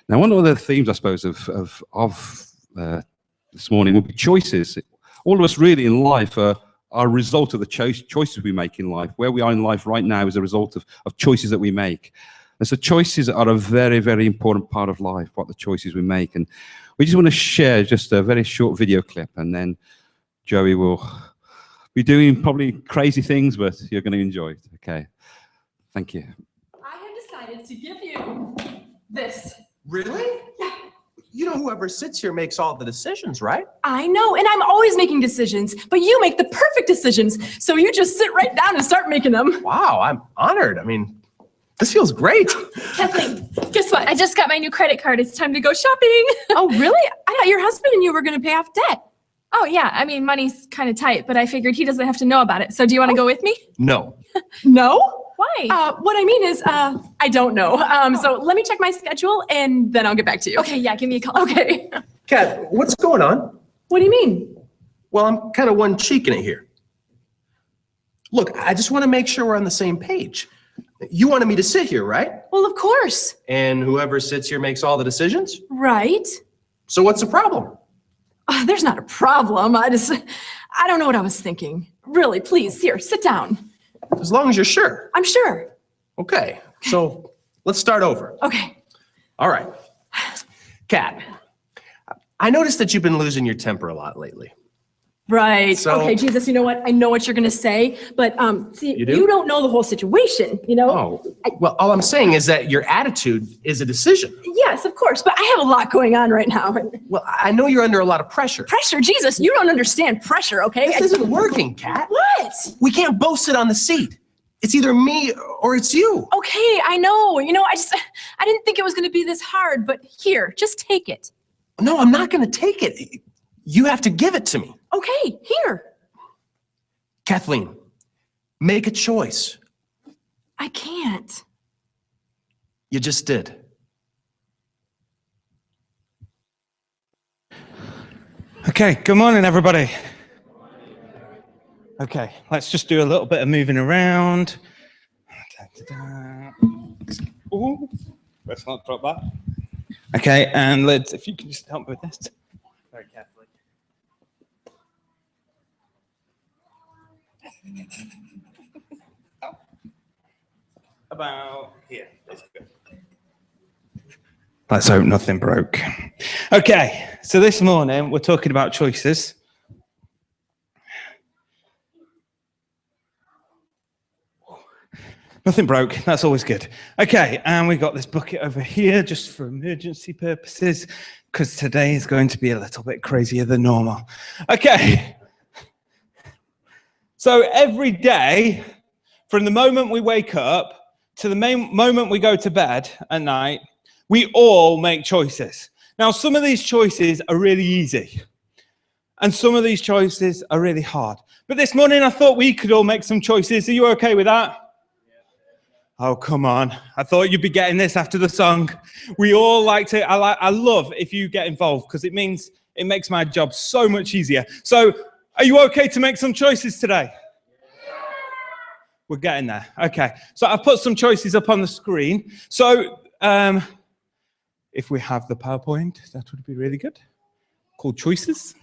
Now, one of the themes, I suppose, this morning would be choices. All of us really in life are a result of the choices we make in life. Where we are in life right now is a result of choices that we make. And so choices are a very, very important part of life, what the choices we make. And we just want to share just a very short video clip, and then Joey will be doing probably crazy things, but you're going to enjoy it. Okay. Thank you. I have decided to give you this. Really? Yeah. You know, whoever sits here makes all the decisions, right? I know, and I'm always making decisions, but you make the perfect decisions. So you just sit right down and start making them. Wow, I'm honored. I mean, this feels great. Kathleen, guess what? I just got my new credit card. It's time to go shopping. Oh, really? I thought your husband and you were going to pay off debt. Oh, yeah. I mean, money's kind of tight, but I figured he doesn't have to know about it. So do you want to go with me? No. No? Why? What I mean is, I don't know. So let me check my schedule and then I'll get back to you. Okay, yeah, give me a call. Okay. Kat, what's going on? What do you mean? Well, I'm kind of one-cheeking it here. Look, I just want to make sure we're on the same page. You wanted me to sit here, right? Well, of course. And whoever sits here makes all the decisions? Right. So what's the problem? There's not a problem. I don't know what I was thinking. Really, please, here, sit down. As long as you're sure. I'm sure. Okay, so let's start over. Okay. All right. Kat, I noticed that you've been losing your temper a lot lately. Right. So- Okay, Jesus, you know what? I know what you're going to say, but see, You do? you don't know the whole situation, you know? Oh, well, all I'm saying is that your attitude is a decision. Yes, of course, but I have a lot going on right now. Well, I know you're under a lot of pressure. Pressure, Jesus, you don't understand pressure, okay? This isn't working, Kat. What? We can't both sit on the seat. It's either me or it's you. Okay, I know. You know, I didn't think it was going to be this hard, but here, just take it. No, I'm not going to take it. You have to give it to me. Okay, here. Kathleen, make a choice. I can't. You just did. Okay, good morning, everybody. Okay, let's just do a little bit of moving around. Ooh, let's not drop that. Okay, and if you can just help me with this. Very carefully. About here. Let's hope nothing broke. Okay, so this morning we're talking about choices. Nothing broke, that's always good. Okay, and we got this bucket over here just for emergency purposes, because today is going to be a little bit crazier than normal. Okay, so every day, from the moment we wake up to the moment we go to bed at night, we all make choices. Now, some of these choices are really easy, and some of these choices are really hard. But this morning, I thought we could all make some choices. Are you okay with that? Oh, come on. I thought you'd be getting this after the song. We all like to, I love if you get involved, because it means it makes my job so much easier. So are you okay to make some choices today? We're getting there. Okay. So I've put some choices up on the screen. So if we have the PowerPoint, that would be really good. Called choices.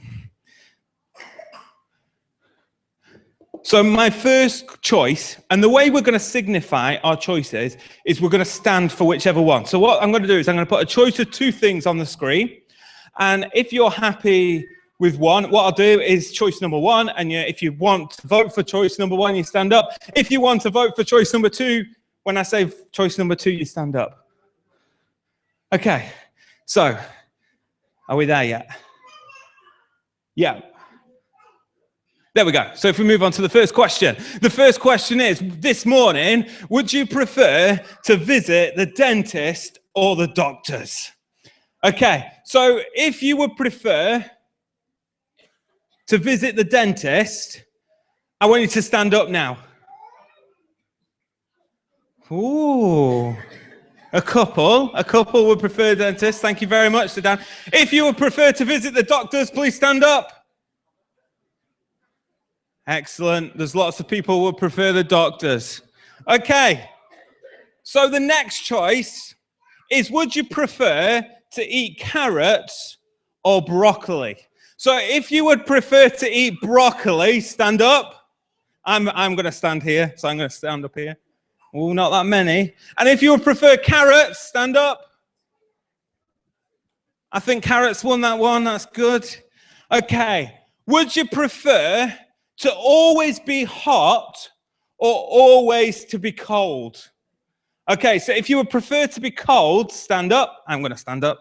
So my first choice, and the way we're going to signify our choices is we're going to stand for whichever one. So what I'm going to do is I'm going to put a choice of two things on the screen. And if you're happy with one, what I'll do is choice number one. And if you want to vote for choice number one, you stand up. If you want to vote for choice number two, when I say choice number two, you stand up. Okay. So are we there yet? Yeah. There we go. So if we move on to the first question. The first question is, this morning, would you prefer to visit the dentist or the doctors? Okay, so if you would prefer to visit the dentist, I want you to stand up now. Ooh, a couple would prefer dentist. Thank you very much, sit down. If you would prefer to visit the doctors, please stand up. Excellent. There's lots of people who would prefer the doctors. Okay. So the next choice is, would you prefer to eat carrots or broccoli? So if you would prefer to eat broccoli, stand up. I'm going to stand here, so I'm going to stand up here. Oh, not that many. And if you would prefer carrots, stand up. I think carrots won that one. That's good. Okay. Would you prefer to always be hot or always to be cold? Okay, so if you would prefer to be cold, stand up. I'm going to stand up.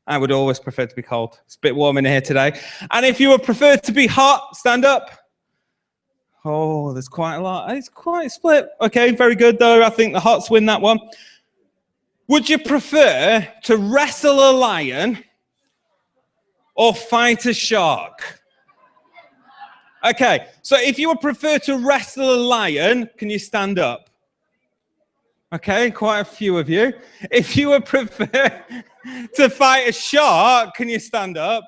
I would always prefer to be cold. It's a bit warm in here today. And if you would prefer to be hot, stand up. Oh, there's quite a lot. It's quite split. Okay, very good, though. I think the hots win that one. Would you prefer to wrestle a lion or fight a shark? Okay, so if you would prefer to wrestle a lion, can you stand up? Okay, quite a few of you. If you would prefer to fight a shark, can you stand up?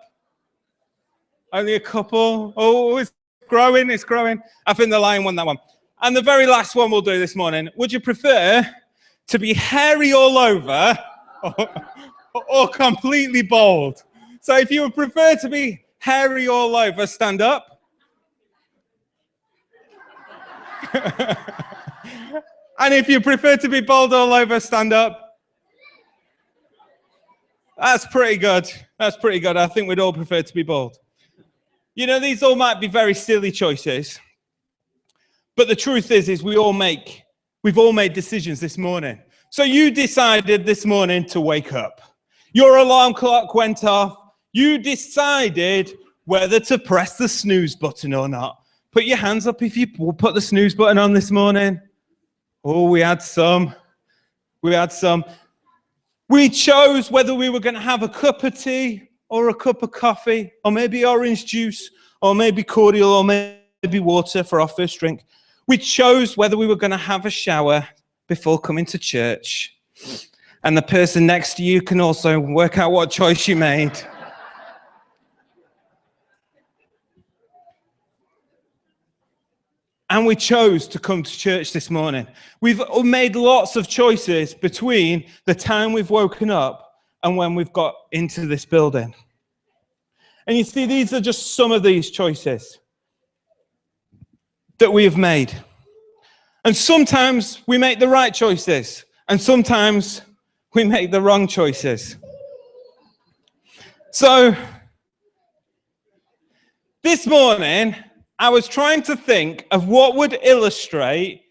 Only a couple. Oh, it's growing, it's growing. I think the lion won that one. And the very last one we'll do this morning. Would you prefer to be hairy all over or completely bald? So if you would prefer to be hairy all over, stand up. And if you prefer to be bald all over, stand up. That's pretty good. That's pretty good. I think we'd all prefer to be bald. You know, these all might be very silly choices. But the truth is we've all made decisions this morning. So you decided this morning to wake up. Your alarm clock went off. You decided whether to press the snooze button or not. Put your hands up if you put the snooze button on this morning. Oh, we had some. We had some. We chose whether we were going to have a cup of tea or a cup of coffee or maybe orange juice or maybe cordial or maybe water for our first drink. We chose whether we were going to have a shower before coming to church. And the person next to you can also work out what choice you made. And we chose to come to church this morning. We've made lots of choices between the time we've woken up and when we've got into this building. And you see, these are just some of these choices that we have made. And sometimes we make the right choices, and sometimes we make the wrong choices. So, this morning, I was trying to think of what would illustrate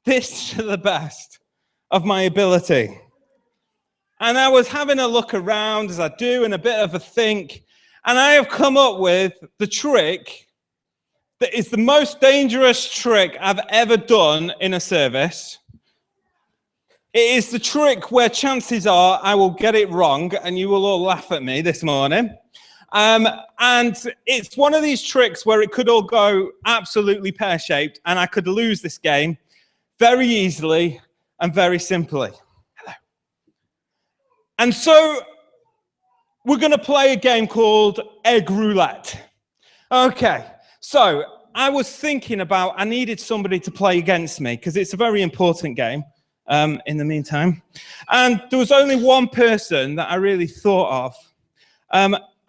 this to the best of my ability. And I was having a look around, as I do, and a bit of a think, and I have come up with the trick that is the most dangerous trick I've ever done in a service. It is the trick where chances are I will get it wrong, and you will all laugh at me this morning. And it's one of these tricks where it could all go absolutely pear-shaped, and I could lose this game very easily and very simply. Hello. And so we're going to play a game called Egg Roulette. Okay, so I was thinking about I needed somebody to play against me because it's a very important game in the meantime. And there was only one person that I really thought of.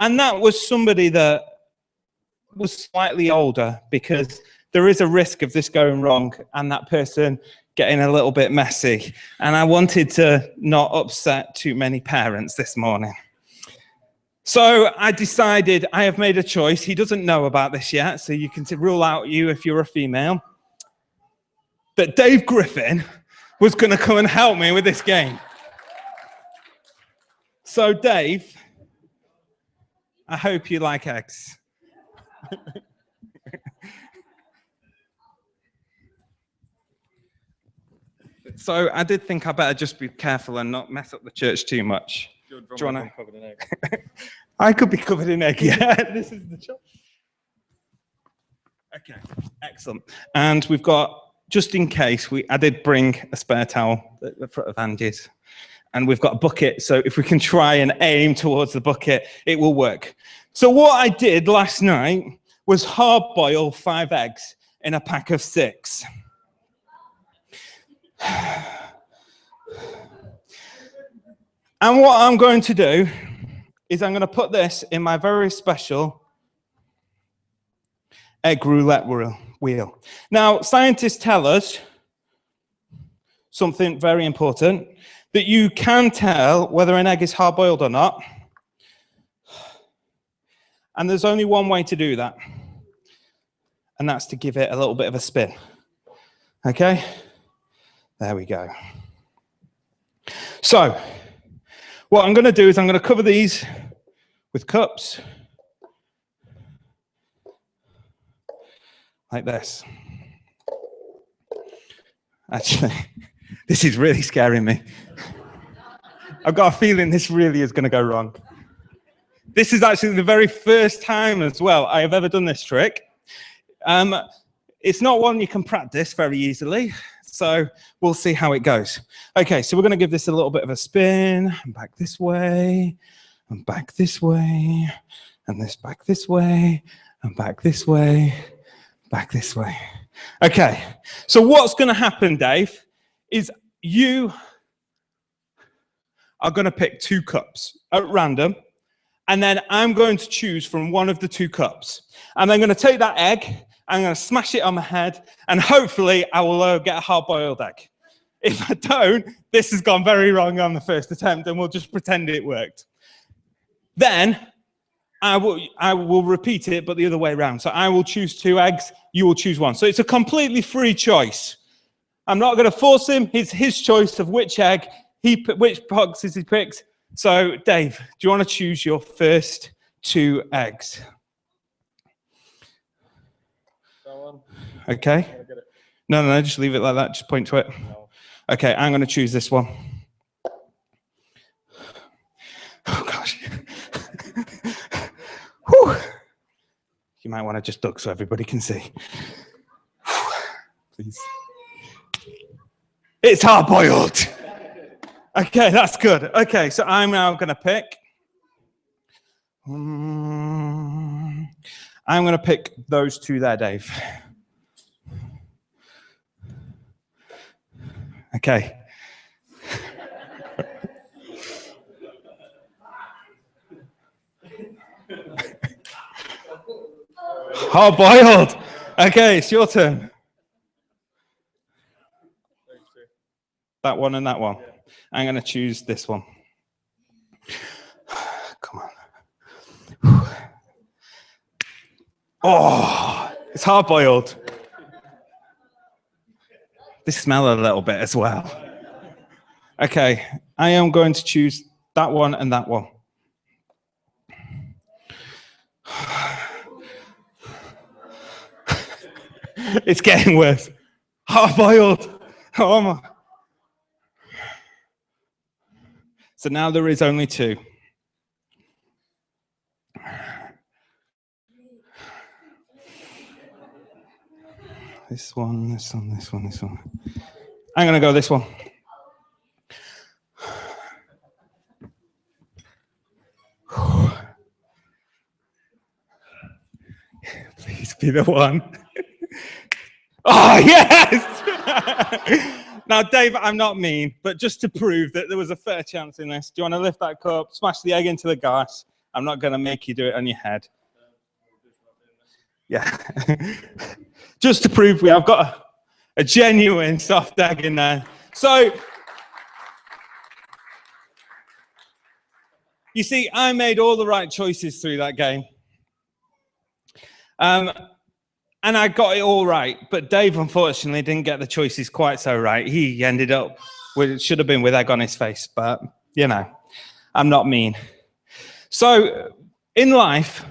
And that was somebody that was slightly older, because there is a risk of this going wrong and that person getting a little bit messy. And I wanted to not upset too many parents this morning. So I decided, I have made a choice. He doesn't know about this yet, so you can rule out you if you're a female. That Dave Griffin was going to come and help me with this game. So Dave, I hope you like eggs. So I did think I better just be careful and not mess up the church too much. Do you want to covered in egg? I could be covered in egg, yeah. This is the job. Okay, excellent. And we've got, just in case, I did bring a spare towel at the front of Andy's. And we've got a bucket, so if we can try and aim towards the bucket, it will work. So what I did last night was hard-boil 5 eggs in a pack of 6. And what I'm going to do is I'm going to put this in my very special egg roulette wheel. Now, scientists tell us something very important, that you can tell whether an egg is hard-boiled or not. And there's only one way to do that, and that's to give it a little bit of a spin. Okay? There we go. So, what I'm going to do is I'm going to cover these with cups, like this. Actually, this is really scaring me. I've got a feeling this really is going to go wrong. This is actually the very first time as well I have ever done this trick. It's not one you can practice very easily, so we'll see how it goes. Okay, so we're going to give this a little bit of a spin, and back this way, and back this way, and this back this way, and back this way, back this way. Okay, so what's going to happen, Dave, is you are going to pick 2 cups at random, and then I'm going to choose from one of the 2 cups. And I'm going to take that egg, I'm going to smash it on my head, and hopefully I will get a hard-boiled egg. If I don't, this has gone very wrong on the first attempt, and we'll just pretend it worked. Then I will repeat it, but the other way around. So I will choose 2 eggs, you will choose 1. So it's a completely free choice. I'm not going to force him. It's his choice of which egg, which boxes he picks. So, Dave, do you want to choose your first 2 eggs? That one. Okay. No, just leave it like that. Just point to it. No. Okay, I'm going to choose this one. Oh, gosh. Whew. You might want to just duck so everybody can see. Please. It's hard-boiled. Okay, that's good. Okay, so I'm now going to pick. I'm going to pick those 2 there, Dave. Okay. Hard-boiled. Okay, it's your turn. That one and that one. I'm going to choose this one. Come on. Oh, it's hard-boiled. They smell a little bit as well. Okay, I am going to choose that one and that one. It's getting worse. Hard-boiled. Oh my. So now there is only 2. This one, this one, this one, this one. I'm going to go this one. Please be the one. Oh, yes! Now, Dave, I'm not mean, but just to prove that there was a fair chance in this, do you want to lift that cup, smash the egg into the glass? I'm not going to make you do it on your head. Yeah. Just to prove we have got a genuine soft egg in there. So, you see, I made all the right choices through that game. And I got it all right, but Dave, unfortunately, didn't get the choices quite so right. He ended up with, it should have been with egg on his face, but, you know, I'm not mean. So, in life,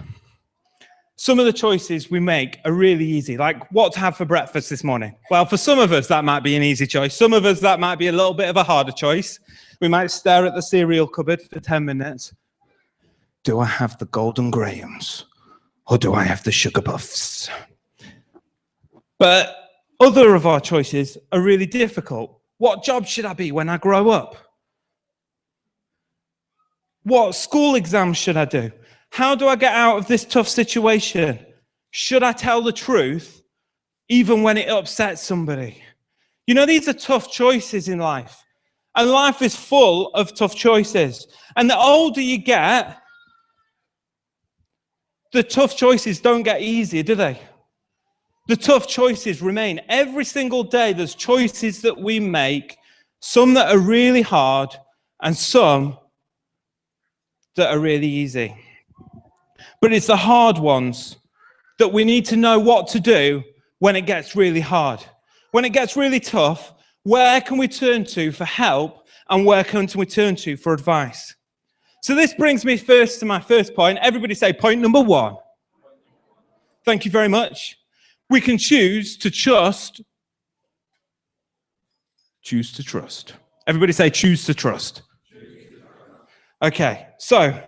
some of the choices we make are really easy, like what to have for breakfast this morning. Well, for some of us, that might be an easy choice. Some of us, that might be a little bit of a harder choice. We might stare at the cereal cupboard for 10 minutes. Do I have the Golden Grahams, or do I have the Sugar Puffs? But other of our choices are really difficult. What job should I be when I grow up? What school exams should I do? How do I get out of this tough situation? Should I tell the truth even when it upsets somebody? You know, these are tough choices in life. And life is full of tough choices. And the older you get, the tough choices don't get easier, do they? The tough choices remain. Every single day, there's choices that we make, some that are really hard and some that are really easy. But it's the hard ones that we need to know what to do when it gets really hard. When it gets really tough, where can we turn to for help and where can we turn to for advice? So this brings me first to my first point. Everybody say point number 1. Thank you very much. We can choose to trust. Choose to trust. Everybody say choose to trust. Okay, so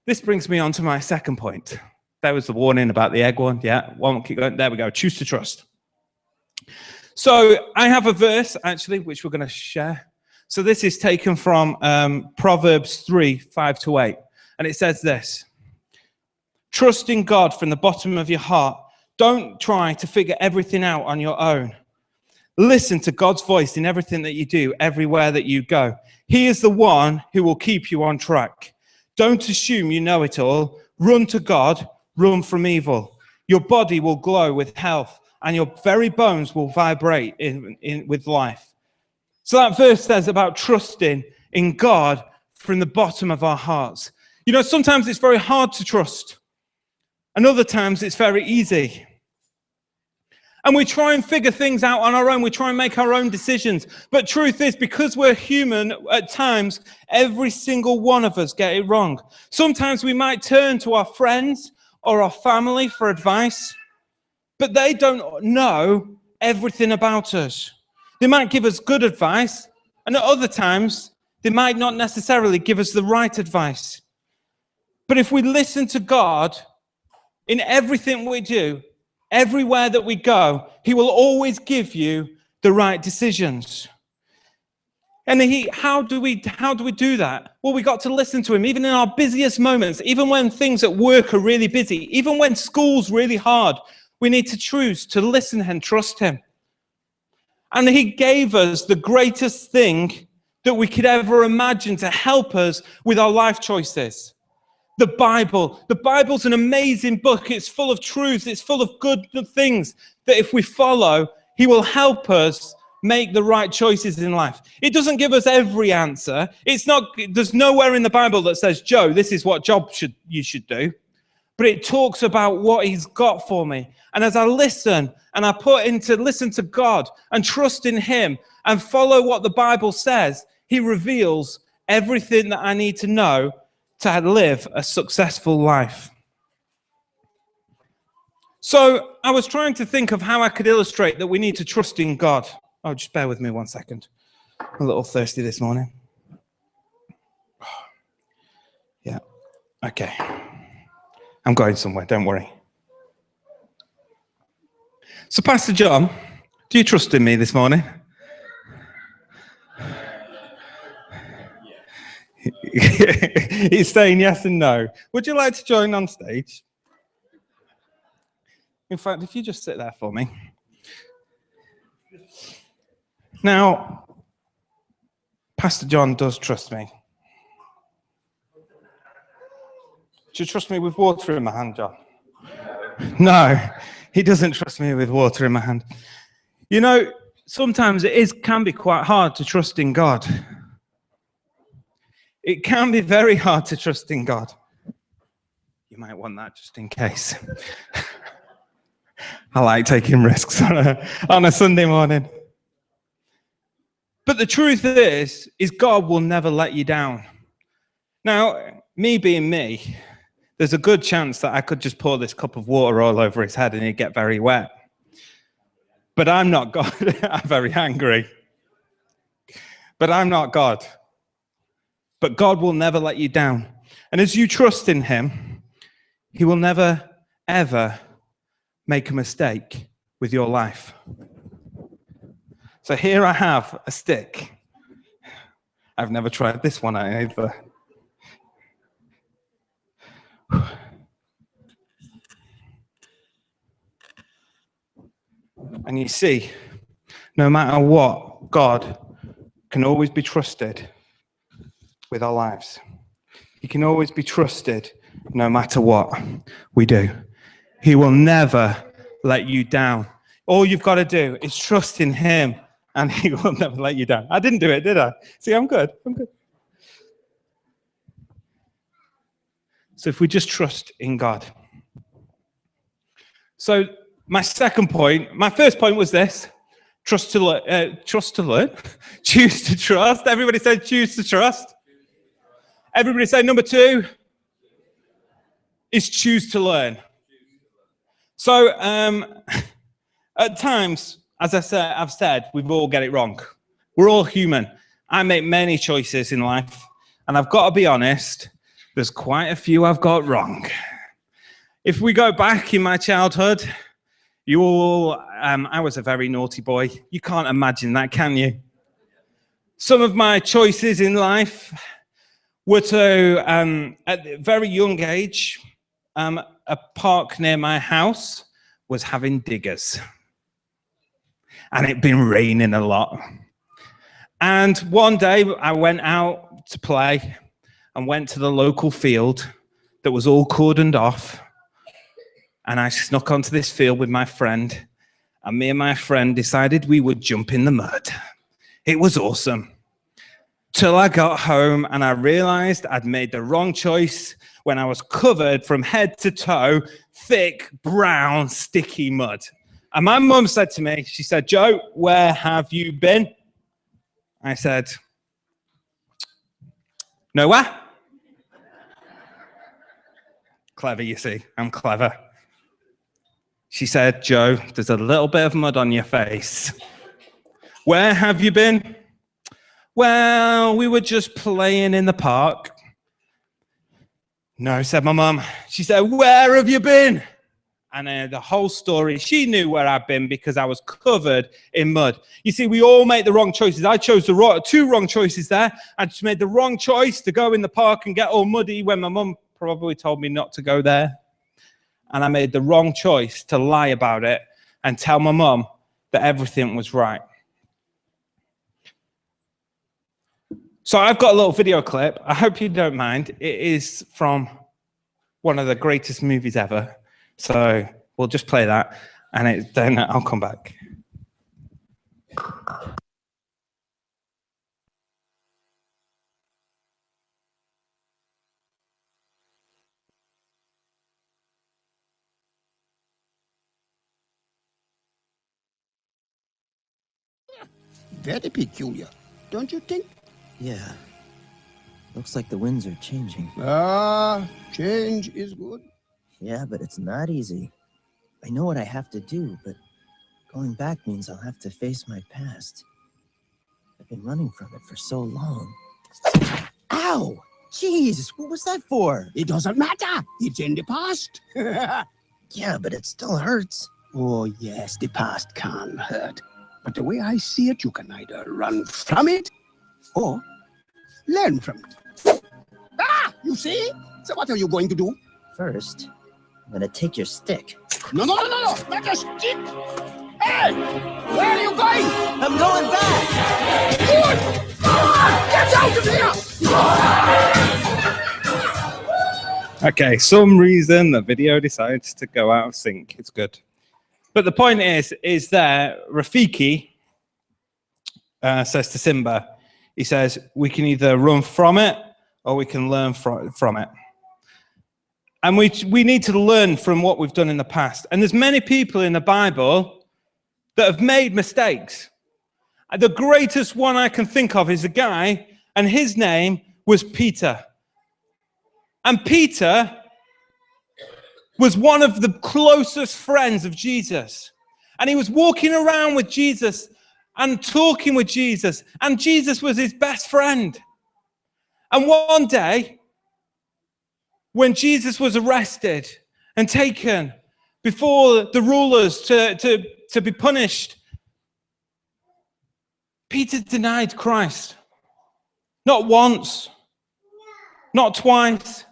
this brings me on to my second point. That was the warning about the egg one. Yeah, one, keep going. There we go. Choose to trust. So I have a verse, actually, which we're going to share. So this is taken from Proverbs 3, 5-8. And it says this: trust in God from the bottom of your heart. Don't try to figure everything out on your own. Listen to God's voice in everything that you do, everywhere that you go. He is the one who will keep you on track. Don't assume you know it all. Run to God, run from evil. Your body will glow with health, and your very bones will vibrate with life. So that verse says about trusting in God from the bottom of our hearts. You know, sometimes it's very hard to trust, and other times it's very easy. And we try and figure things out on our own. We try and make our own decisions. But truth is, because we're human, at times, every single one of us get it wrong. Sometimes we might turn to our friends or our family for advice, but they don't know everything about us. They might give us good advice, and at other times, they might not necessarily give us the right advice. But if we listen to God in everything we do, everywhere that we go, he will always give you the right decisions. And how do we do that? Well, we got to listen to him, even in our busiest moments, even when things at work are really busy, even when school's really hard, we need to choose to listen and trust him. And he gave us the greatest thing that we could ever imagine to help us with our life choices. The Bible. The Bible's an amazing book. It's full of truths. It's full of good things that if we follow, he will help us make the right choices in life. It doesn't give us every answer. There's nowhere in the Bible that says, Joe, this is what job you should do. But it talks about what he's got for me. And as I listen and I listen to God and trust in him and follow what the Bible says, he reveals everything that I need to know to live a successful life. So I was trying to think of how I could illustrate that we need to trust in God. Oh, just bear with me 1 second. I'm a little thirsty this morning. Yeah, okay. I'm going somewhere, don't worry. So Pastor John, do you trust in me this morning? He's saying yes and no. Would you like to join on stage? In fact, if you just sit there for me. Now, Pastor John does trust me. Do you trust me with water in my hand, John? No, he doesn't trust me with water in my hand. You know, sometimes can be quite hard to trust in God. It can be very hard to trust in God. You might want that just in case. I like taking risks on a Sunday morning. But the truth is God will never let you down. Now, me being me, there's a good chance that I could just pour this cup of water all over his head and he'd get very wet. But I'm not God. I'm very angry. But I'm not God. But God will never let you down. And as you trust in him, he will never, ever make a mistake with your life. So here I have a stick. I've never tried this one either. And you see, no matter what, God can always be trusted with our lives. He can always be trusted no matter what we do. He will never let you down. All you've got to do is trust in him, and he will never let you down. I didn't do it, did I? See, I'm good. I'm good. So if we just trust in God. So my second point, my first point was this. Trust to learn. Choose to trust. Everybody said choose to trust. Everybody say number 2 is choose to learn. So at times, as I've said, we've all get it wrong. We're all human. I make many choices in life, and I've got to be honest, there's quite a few I've got wrong. If we go back in my childhood, I was a very naughty boy. You can't imagine that, can you? Some of my choices in life were to, at a very young age, a park near my house was having diggers. And it'd been raining a lot. And one day I went out to play and went to the local field that was all cordoned off. And I snuck onto this field with my friend. And me and my friend decided we would jump in the mud. It was awesome. Till I got home and I realized I'd made the wrong choice when I was covered from head to toe, thick, brown, sticky mud. And my mum said to me, she said, "Joe, where have you been?" I said, "Nowhere." Clever, you see, I'm clever. She said, "Joe, there's a little bit of mud on your face. Where have you been?" "Well, we were just playing in the park." "No," said my mum. She said, "Where have you been?" And the whole story, she knew where I'd been because I was covered in mud. You see, we all make the wrong choices. I chose the 2 wrong choices there. I just made the wrong choice to go in the park and get all muddy when my mum probably told me not to go there. And I made the wrong choice to lie about it and tell my mum that everything was right. So I've got a little video clip. I hope you don't mind. It is from one of the greatest movies ever. So we'll just play that, and then I'll come back. Very peculiar, don't you think? Yeah. Looks like the winds are changing. Change is good. Yeah, but it's not easy. I know what I have to do, but going back means I'll have to face my past. I've been running from it for so long. Ow! Jeez, what was that for? It doesn't matter. It's in the past. Yeah, but it still hurts. Oh, yes, the past can hurt. But the way I see it, you can either run from it or learn from it. You see? So what are you going to do? First, I'm gonna take your stick. No, not a stick. Hey, where are you going? I'm going back! Good! Get out of here! Okay, some reason the video decides to go out of sync. It's good. But the point is that Rafiki says to Simba, he says, we can either run from it or we can learn from it. And we need to learn from what we've done in the past. And there's many people in the Bible that have made mistakes. The greatest one I can think of is a guy, and his name was Peter. And Peter was one of the closest friends of Jesus. And he was walking around with Jesus and talking with Jesus. And Jesus was his best friend. And one day, when Jesus was arrested and taken before the rulers to be punished, Peter denied Christ. Not once, not twice,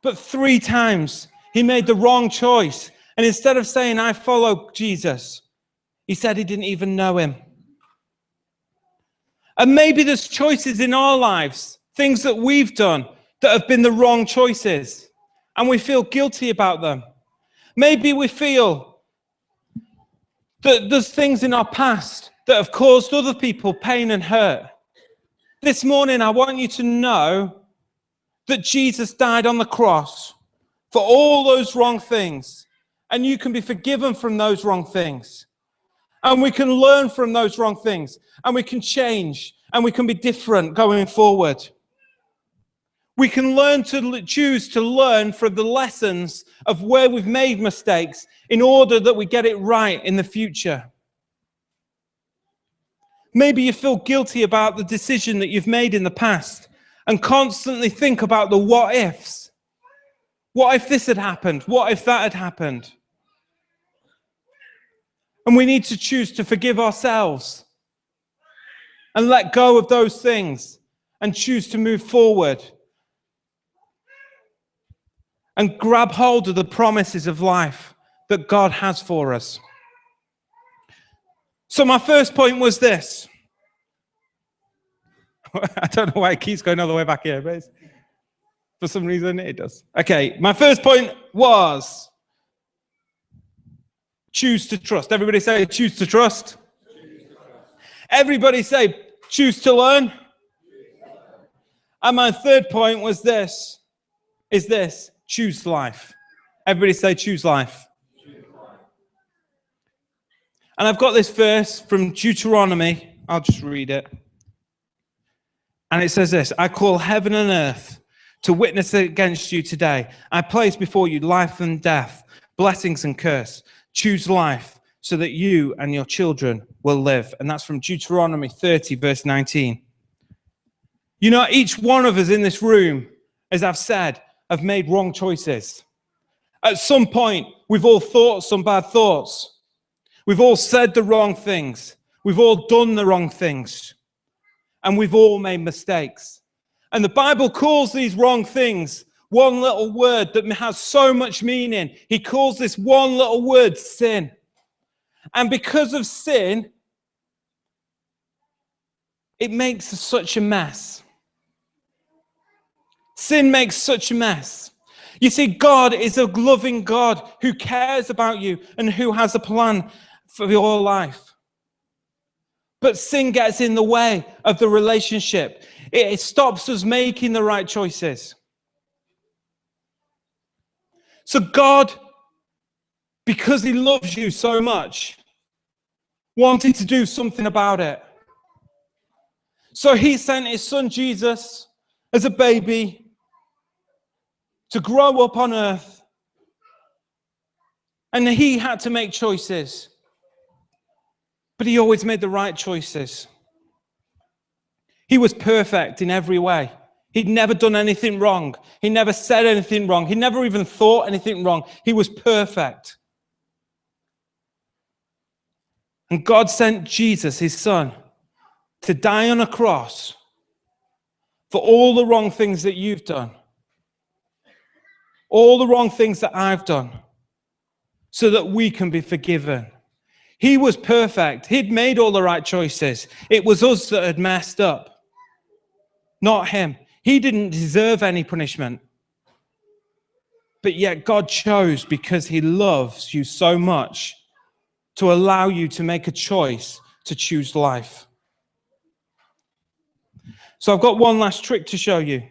but 3 times. He made the wrong choice. And instead of saying, I follow Jesus, he said he didn't even know him. And maybe there's choices in our lives, things that we've done that have been the wrong choices, and we feel guilty about them. Maybe we feel that there's things in our past that have caused other people pain and hurt. This morning, I want you to know that Jesus died on the cross for all those wrong things, and you can be forgiven from those wrong things. And we can learn from those wrong things, and we can change, and we can be different going forward. We can learn to choose to learn from the lessons of where we've made mistakes in order that we get it right in the future. Maybe you feel guilty about the decision that you've made in the past and constantly think about the what ifs. What if this had happened? What if that had happened? And we need to choose to forgive ourselves and let go of those things and choose to move forward and grab hold of the promises of life that God has for us. So my first point was this. I don't know why it keeps going all the way back here, but for some reason it does. Okay, my first point was choose to trust. Everybody say choose to trust. Everybody say choose to learn. And my third point was this, choose life. Everybody say choose life. And I've got this verse from Deuteronomy. I'll just read it. And it says this, I call heaven and earth to witness against you today. I place before you life and death, blessings and curse. Choose life so that you and your children will live. And that's from Deuteronomy 30, verse 19. You know, each one of us in this room, as I've said, have made wrong choices. At some point, we've all thought some bad thoughts. We've all said the wrong things. We've all done the wrong things. And we've all made mistakes. And the Bible calls these wrong things one little word that has so much meaning. He calls this one little word sin. And because of sin, it makes such a mess. Sin makes such a mess. You see, God is a loving God who cares about you and who has a plan for your life. But sin gets in the way of the relationship. It stops us making the right choices. So God, because he loves you so much, wanted to do something about it. So he sent his son Jesus as a baby to grow up on earth. And he had to make choices. But he always made the right choices. He was perfect in every way. He'd never done anything wrong. He never said anything wrong. He never even thought anything wrong. He was perfect. And God sent Jesus, his son, to die on a cross for all the wrong things that you've done. All the wrong things that I've done, so that we can be forgiven. He was perfect. He'd made all the right choices. It was us that had messed up, not him. He didn't deserve any punishment. But yet God chose, because he loves you so much, to allow you to make a choice to choose life. So I've got one last trick to show you.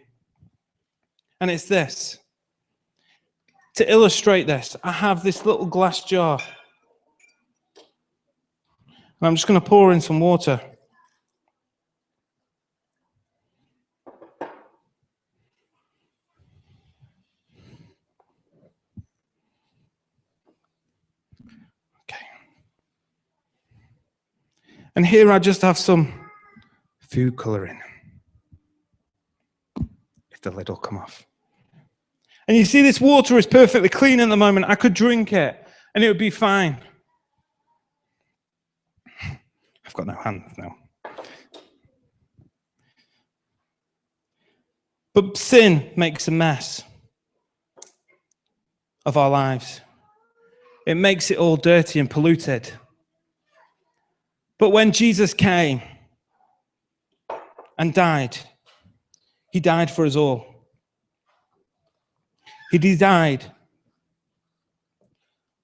And it's this. To illustrate this, I have this little glass jar. And I'm just going to pour in some water. Okay. And here I just have some food coloring. If the lid will come off. And you see, this water is perfectly clean at the moment. I could drink it and it would be fine. I've got no hands now. But sin makes a mess of our lives. It makes it all dirty and polluted. But when Jesus came, and died. He died for us all. He died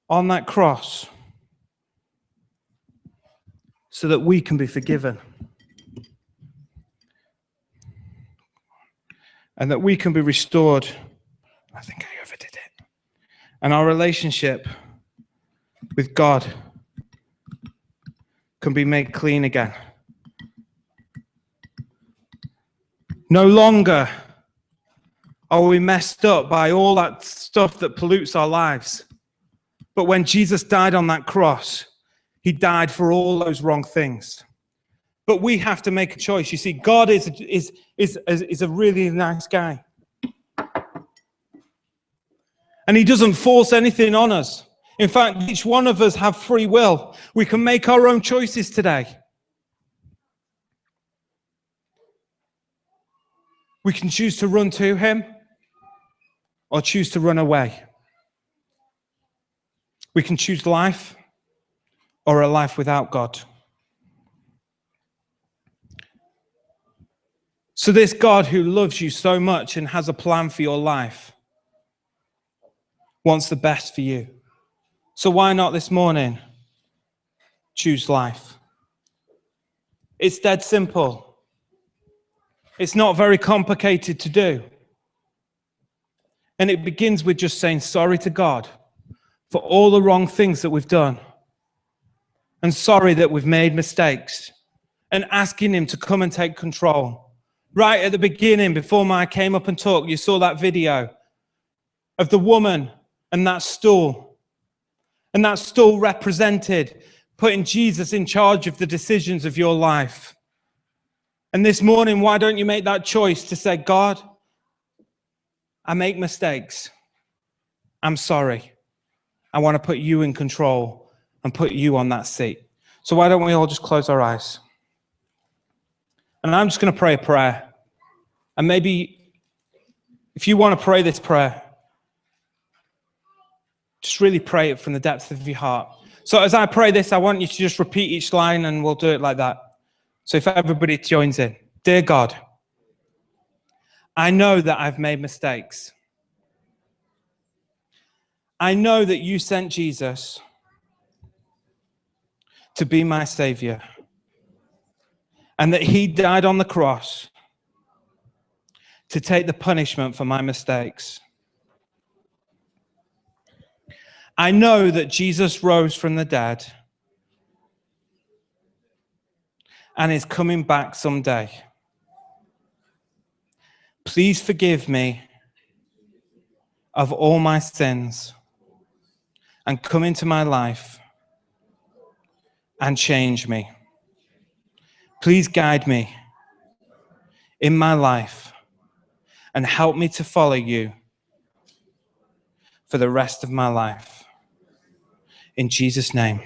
on that cross so that we can be forgiven. And that we can be restored. I think I overdid it. And our relationship with God can be made clean again. No longer are we messed up by all that stuff that pollutes our lives. But when Jesus died on that cross, he died for all those wrong things. But we have to make a choice. You see, God is a really nice guy. And he doesn't force anything on us. In fact, each one of us have free will. We can make our own choices today. We can choose to run to him or choose to run away. We can choose life or a life without God. So this God who loves you so much and has a plan for your life wants the best for you. So why not this morning choose life? It's dead simple. It's not very complicated to do. And it begins with just saying sorry to God for all the wrong things that we've done. And sorry that we've made mistakes. And asking him to come and take control. Right at the beginning, before I came up and talked, you saw that video of the woman and that stool. And that stool represented putting Jesus in charge of the decisions of your life. And this morning, why don't you make that choice to say, God, I make mistakes. I'm sorry. I want to put you in control and put you on that seat. So why don't we all just close our eyes? And I'm just going to pray a prayer. And maybe if you want to pray this prayer, just really pray it from the depths of your heart. So as I pray this, I want you to just repeat each line and we'll do it like that. So if everybody joins in. Dear God, I know that I've made mistakes. I know that you sent Jesus to be my Savior and that he died on the cross to take the punishment for my mistakes. I know that Jesus rose from the dead and is coming back someday. Please forgive me of all my sins and come into my life and change me. Please guide me in my life and help me to follow you for the rest of my life. In Jesus' name.